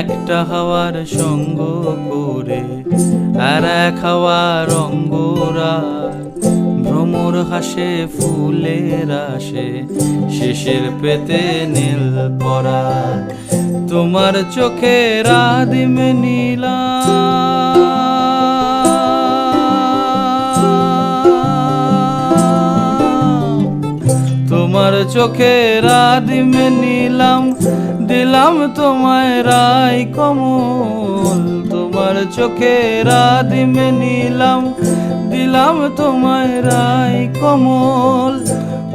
একটা হাওয়ার সঙ্গ করে আর এক হাওয়ার অঙ্গরাগ, ভ্রমর হাসে ফুলের আসে, শেষের পেতে নীল পরা। তোমার চোখের আদিম নীলা, তোমার চোখের আদিম নীলাম, দিলাম তোমায় রাই কমল। তোমার চোখের আদিম নীলাম, দিলাম তোমায় রাই কমল।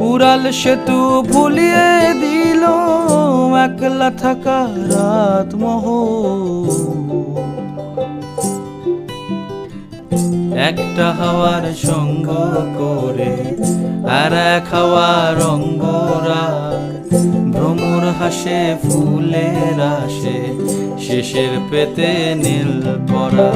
উড়াল সেতু ভুলিয়ে দিল একলা থাকা রাত মহল। একটা হাওয়ার সঙ্গ করে আর এক হাওয়ার অঙ্গরাগ, ভ্রমর হাসে ফুলের আসে, শেষের পেতে নীল পরা।